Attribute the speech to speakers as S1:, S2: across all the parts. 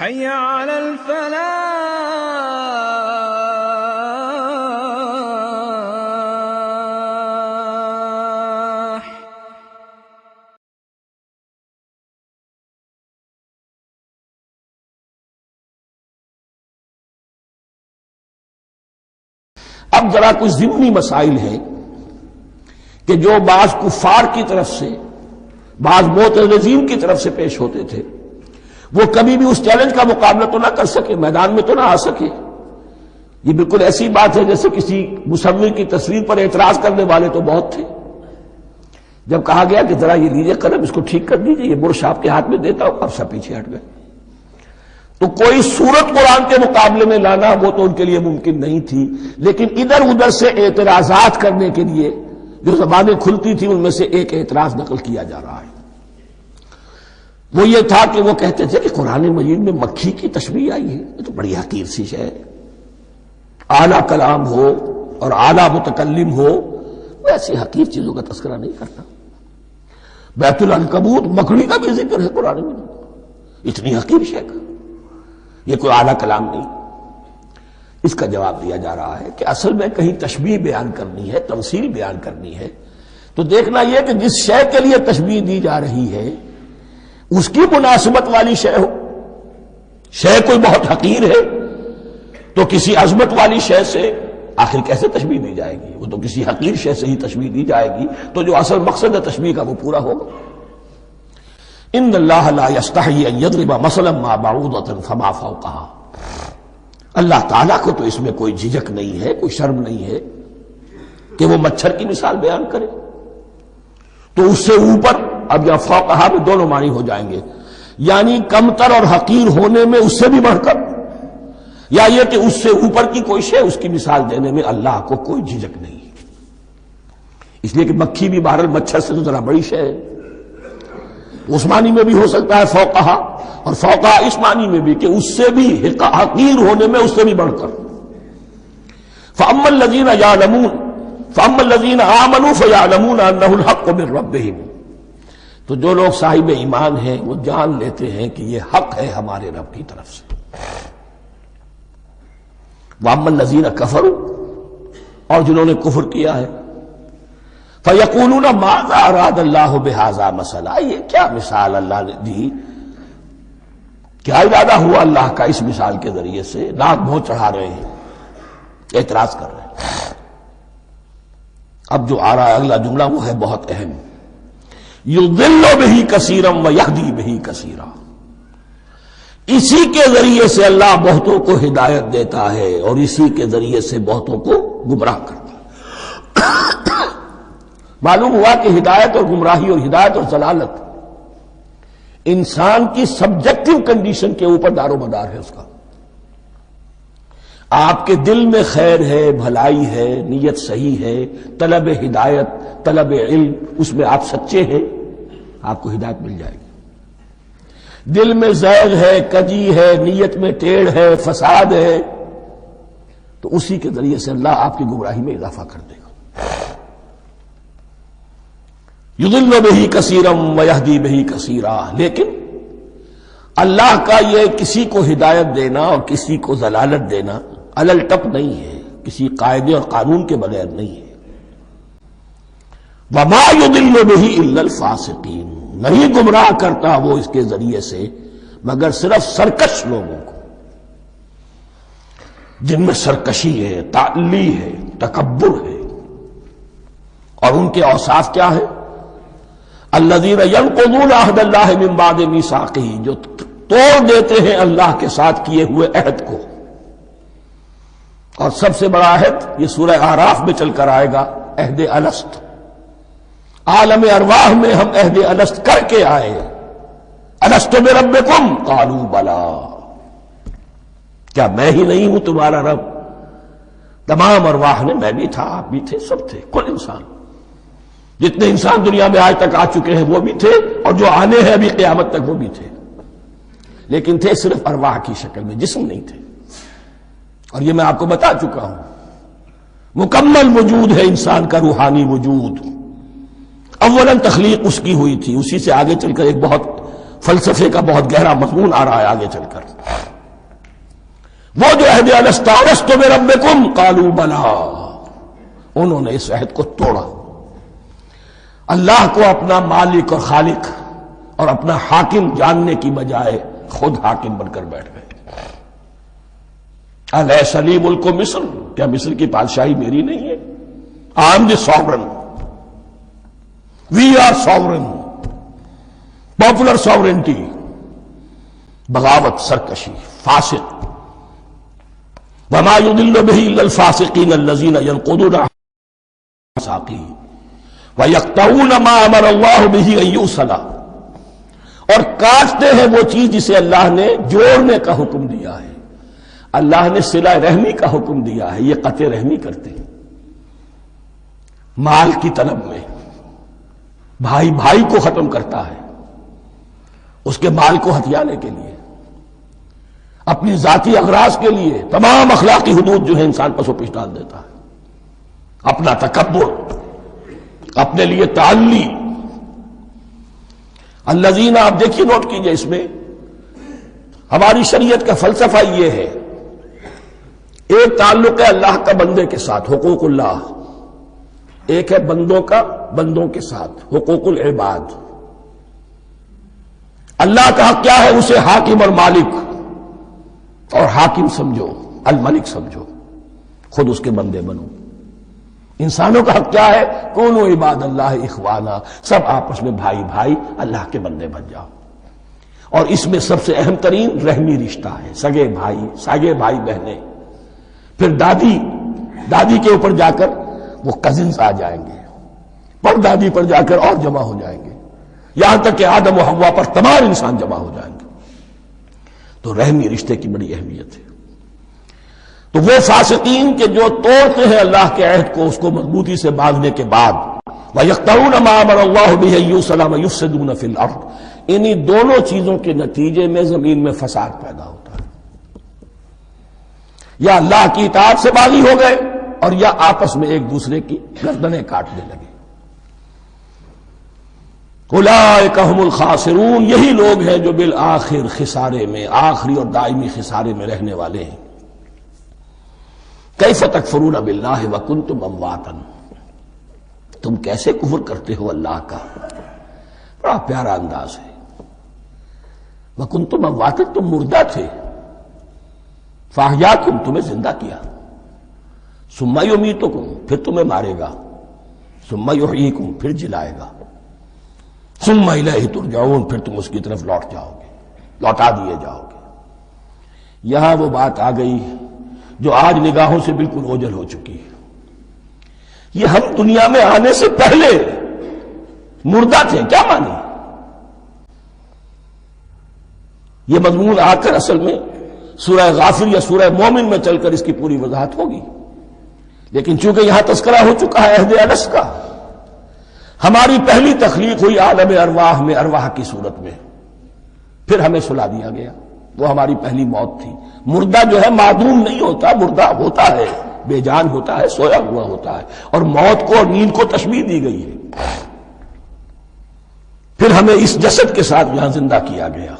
S1: حي على الفلاح.
S2: اب ذرا کچھ ضمنی مسائل ہیں کہ جو بعض کفار کی طرف سے بعض معترضین کی طرف سے پیش ہوتے تھے، وہ کبھی بھی اس چیلنج کا مقابلہ تو نہ کر سکے، میدان میں تو نہ آ سکے۔ یہ بالکل ایسی بات ہے جیسے کسی مصور کی تصویر پر اعتراض کرنے والے تو بہت تھے۔ جب کہا گیا کہ ذرا یہ لیجیے قلم، اس کو ٹھیک کر دیجیے، یہ برش آپ کے ہاتھ میں دیتا ہوں، اب سب پیچھے ہٹ گئے۔ تو کوئی صورت قرآن کے مقابلے میں لانا وہ تو ان کے لیے ممکن نہیں تھی، لیکن ادھر ادھر سے اعتراضات کرنے کے لیے جو زبانیں کھلتی تھی ان میں سے ایک اعتراض نقل کیا جا رہا ہے۔ وہ یہ تھا کہ وہ کہتے تھے کہ قرآن مجید میں مکھی کی تشبیہ آئی ہے، یہ تو بڑی حقیر سی شے ہے، اعلیٰ کلام ہو اور اعلیٰ متکلم ہو وہ ایسی حقیر چیزوں کا تذکرہ نہیں کرتا۔ بیت العنکبوت مکڑی کا بھی ذکر ہے قرآن میں، اتنی حقیر شے کا، یہ کوئی اعلیٰ کلام نہیں۔ اس کا جواب دیا جا رہا ہے کہ اصل میں کہیں تشبیہ بیان کرنی ہے، تمثیل بیان کرنی ہے، تو دیکھنا یہ کہ جس شے کے لیے تشبیہ دی جا رہی ہے اس کی مناسبت والی شے ہو۔ شے کوئی بہت حقیر ہے تو کسی عظمت والی شے سے آخر کیسے تشبیہ دی جائے گی؟ وہ تو کسی حقیر شے سے ہی تشبیہ دی جائے گی، تو جو اصل مقصد ہے تشبیہ کا وہ پورا ہوگا۔ ان اللہ لا یستحیی ان یضرب مثلا ما بعوضۃ فما فوقها، اللہ تعالیٰ کو تو اس میں کوئی جھجک نہیں ہے، کوئی شرم نہیں ہے کہ وہ مچھر کی مثال بیان کرے، تو اس سے اوپر، اب یا فوقہا میں دونوں معنی ہو جائیں گے، یعنی کمتر اور حقیر ہونے میں اس سے بھی بڑھ کر، یا یہ کہ اس سے اوپر کی کوئی شے اس کی مثال دینے میں اللہ کو کوئی جھجک نہیں، اس لیے کہ مکھی بھی بہرحال مچھر سے تو ذرا بڑی شے ہے۔ اس معنی میں بھی ہو سکتا ہے فوقہا، اور فوقہا اس معنی میں بھی کہ اس سے بھی حقیر ہونے میں اس سے بھی بڑھ کر۔ فَأَمَّا الَّذِينَ آمَنُوا فَيَعْلَمُونَ أَنَّهُ الْحَقُّ مِنْ رَبِّهِمْ، تو جو لوگ صاحب ایمان ہیں وہ جان لیتے ہیں کہ یہ حق ہے ہمارے رب کی طرف سے۔ وَأَمَّا الَّذِينَ كَفَرُوا، اور جنہوں نے کفر کیا ہے، فَيَقُولُونَ مَاذَا أَرَادَ اللَّهُ بِهَذَا مَثَلًا، یہ کیا مثال اللہ نے دی، کیا ارادہ ہوا اللہ کا اس مثال کے ذریعے سے؟ ناک منہ چڑھا رہے ہیں، اعتراض کر رہے ہیں۔ اب جو آ رہا ہے اگلا جملہ وہ ہے بہت اہم، یضل بہ کثیرا ویہدی بہ کثیرا، اسی کے ذریعے سے اللہ بہتوں کو ہدایت دیتا ہے اور اسی کے ذریعے سے بہتوں کو گمراہ کرتا ہے۔ معلوم ہوا کہ ہدایت اور گمراہی اور ہدایت اور ضلالت انسان کی سبجیکٹو کنڈیشن کے اوپر دار و مدار ہے اس کا۔ آپ کے دل میں خیر ہے، بھلائی ہے، نیت صحیح ہے، طلب ہدایت، طلب علم، اس میں آپ سچے ہیں، آپ کو ہدایت مل جائے گی۔ دل میں زیغ ہے، کجی ہے، نیت میں ٹیڑھ ہے، فساد ہے، تو اسی کے ذریعے سے اللہ آپ کی گمراہی میں اضافہ کر دے گا۔ یضل بہ کثیرا ویہدی بہ کثیرا، لیکن اللہ کا یہ کسی کو ہدایت دینا اور کسی کو ضلالت دینا علل ٹپ نہیں ہے، کسی قاعدے اور قانون کے بغیر نہیں ہے۔ وما یضل بہ الا الفاسقین، نہیں گمراہ کرتا وہ اس کے ذریعے سے مگر صرف سرکش لوگوں کو، جن میں سرکشی ہے، تعلی ہے، تکبر ہے، اور ان کے اوصاف کیا ہے؟ الذین ینقضون عہد اللہ من بعد میثاقہ، جو توڑ دیتے ہیں اللہ کے ساتھ کیے ہوئے عہد کو، اور سب سے بڑا عہد یہ سورہ اعراف میں چل کر آئے گا، عہد الست۔ عالم ارواح میں ہم عہد الست کر کے آئے، الست بربکم قالوا بلی، کیا میں ہی نہیں ہوں تمہارا رب؟ تمام ارواح نے، میں بھی تھا، آپ بھی تھے، سب تھے، کل انسان، جتنے انسان دنیا میں آج تک آ چکے ہیں وہ بھی تھے، اور جو آنے ہیں ابھی قیامت تک وہ بھی تھے، لیکن تھے صرف ارواح کی شکل میں، جسم نہیں تھے۔ اور یہ میں آپ کو بتا چکا ہوں، مکمل وجود ہے انسان کا روحانی وجود۔ اولاً تخلیق اس کی ہوئی تھی، اسی سے آگے چل کر ایک بہت فلسفے کا بہت گہرا مضمون آ رہا ہے آگے چل کر. وہ جو عہد الست بربکم قالوا بلا، انہوں نے اس عہد کو توڑا، اللہ کو اپنا مالک اور خالق اور اپنا حاکم جاننے کی بجائے خود حاکم بن کر بیٹھ گئے. الیس لی ملک مصر، کیا مصر کی بادشاہی میری نہیں ہے؟ I am the sovereign, we are sovereign, popular sovereignty. بغاوت، سرکشی، فاسق. وما يضل به الا الفاسقين الذين ينقضون الميثاق ويقطعون ما امر الله به ان يوصل، اور کاٹتے ہیں وہ چیز جسے اللہ نے جوڑنے کا حکم دیا ہے. اللہ نے صلہ رحمی کا حکم دیا ہے، یہ قطع رحمی کرتے ہیں. مال کی طلب میں بھائی بھائی کو ختم کرتا ہے اس کے مال کو ہتھیانے کے لیے، اپنی ذاتی اغراض کے لیے. تمام اخلاقی حدود جو ہے انسان پسو پیش ڈال دیتا ہے. اپنا تکبر، اپنے لیے تعلی. الذین، آپ دیکھیے نوٹ کیجئے، اس میں ہماری شریعت کا فلسفہ یہ ہے، ایک تعلق ہے اللہ کا بندے کے ساتھ، حقوق اللہ. ایک ہے بندوں کا بندوں کے ساتھ، حقوق العباد. اللہ کا حق کیا ہے؟ اسے حاکم اور مالک، اور حاکم سمجھو، الملک سمجھو، خود اس کے بندے بنو. انسانوں کا حق کیا ہے؟ کونوا عباد اللہ اخوانا، سب آپس میں بھائی بھائی اللہ کے بندے بن جاؤ. اور اس میں سب سے اہم ترین رحمی رشتہ ہے، سگے بھائی، سگے بھائی بہنیں. پھر دادی کے اوپر جا کر وہ کزنز آ جائیں گے، پر دادی پر جا کر اور جمع ہو جائیں گے، یہاں تک کہ آدم و حوا پر تمام انسان جمع ہو جائیں گے. تو رحمی رشتے کی بڑی اہمیت ہے. تو وہ فاسقین کے جو توڑتے ہیں اللہ کے عہد کو، اس کو مضبوطی سے باندھنے کے بعد، وَيَقْطَعُونَ مَا أَمَرَ اللَّهُ بِهِ أَن يُوصَلَ وَيُفْسِدُونَ فِي الْأَرْضِ، انہی دونوں چیزوں کے نتیجے میں زمین میں فساد پیدا ہوتا ہے. یا اللہ کی اطاعت سے باغی ہو گئے، اور یا آپس میں ایک دوسرے کی گردنیں کاٹنے لگے. اولئک ھم الخاسرون، یہی لوگ ہیں جو بالآخر خسارے میں، آخری اور دائمی خسارے میں رہنے والے ہیں. کیف تکفرون باللہ وکنتم امواتا، تم کیسے کفر کرتے ہو اللہ کا. بڑا پیارا انداز ہے. وکنتم امواتا، تم مردہ تھے، فاحیاکم، تمہیں زندہ کیا. ثم یمیتکم، پھر تمہیں مارے گا. ثم یحییکم، پھر جلائے گا. ثم الیہ ترجعون، پھر تم اس کی طرف لوٹ جاؤ گے، لوٹا دیے جاؤ گے. یہاں وہ بات آ گئی جو آج نگاہوں سے بالکل اوجھل ہو چکی ہے. یہ ہم دنیا میں آنے سے پہلے مردہ تھے، کیا مانی؟ یہ مضمون آ کر اصل میں سورہ غافر یا سورہ مومن میں چل کر اس کی پوری وضاحت ہوگی. لیکن چونکہ یہاں تذکرہ ہو چکا ہے عہد الست کا، ہماری پہلی تخلیق ہوئی عالم ارواح میں، ارواح کی صورت میں، پھر ہمیں سلا دیا گیا. وہ ہماری پہلی موت تھی. مردہ جو ہے معدوم نہیں ہوتا، مردہ ہوتا ہے، بے جان ہوتا ہے، سویا ہوا ہوتا ہے. اور موت کو اور نیند کو تشبیہ دی گئی ہے. پھر ہمیں اس جسد کے ساتھ یہاں زندہ کیا گیا،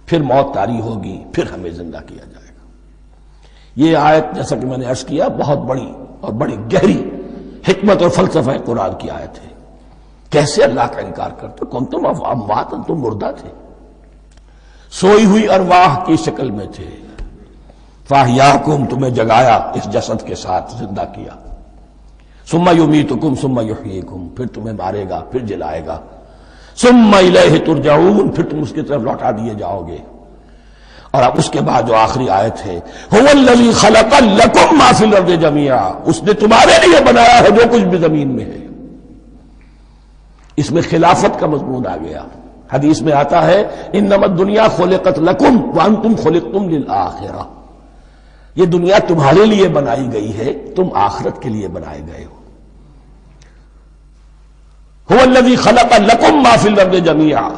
S2: پھر موت طاری ہوگی، پھر ہمیں زندہ کیا جائے گا. یہ آیت جیسا کہ میں نے عرض کیا بہت بڑی اور بڑی گہری حکمت اور فلسفہ قرآن کی آیت ہے. کیسے اللہ کا انکار کرتے؟ کنتم اموات، تم مردہ تھے، سوئی ہوئی ارواح کی شکل میں تھے. فاحیاکم، تمہیں جگایا اس جسد کے ساتھ، زندہ کیا. ثم یمیتکم ثم یحییکم، پھر تمہیں مارے گا، پھر جلائے گا. ثم الیہ ترجعون، پھر تم اس کی طرف لوٹا دیے جاؤ گے. اور اب اس کے بعد جو آخری آیت ہے، هو الذی خلق لکم ما فی الارض جميعا، اس نے تمہارے لیے بنایا ہے جو کچھ بھی زمین میں ہے. اس میں خلافت کا مضمون آ گیا. حدیث میں آتا ہے انما الدنیا خلقت لکم وانتم خلقتم للآخرہ، یہ دنیا تمہارے لیے بنائی گئی ہے، تم آخرت کے لیے بنائے گئے ہو. هو الذی خلق لکم ما فی الارض جميعا،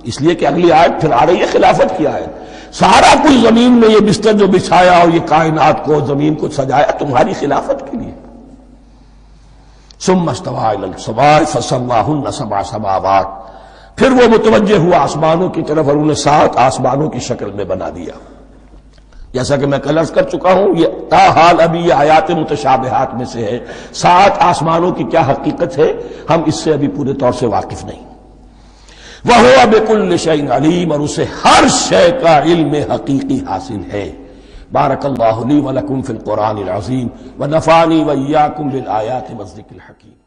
S2: اس لیے کہ اگلی آیت پھر آ رہی ہے خلافت کی آیت. سارا کچھ زمین میں یہ بستر جو بچھایا اور یہ کائنات کو، زمین کو سجایا تمہاری خلافت کے لیے. ثم استوى الى السماء فسواهن سبع سماوات، پھر وہ متوجہ ہوا آسمانوں کی طرف اور انہیں 7 آسمانوں کی شکل میں بنا دیا. جیسا کہ میں کل عرض کر چکا ہوں، یہ تاحال ابھی یہ آیات متشابہات میں سے ہے. 7 آسمانوں کی کیا حقیقت ہے ہم اس سے ابھی پورے طور سے واقف نہیں. وَهُوَ بِكُلِّ شَيْءٍ عَلِيمٌ، اور اسے ہر شے کا علم حقیقی حاصل ہے. بارک اللہ لی ولکم فی القرآن العظیم ونفعنی وإیاکم بالآیات والذکر الحکیم.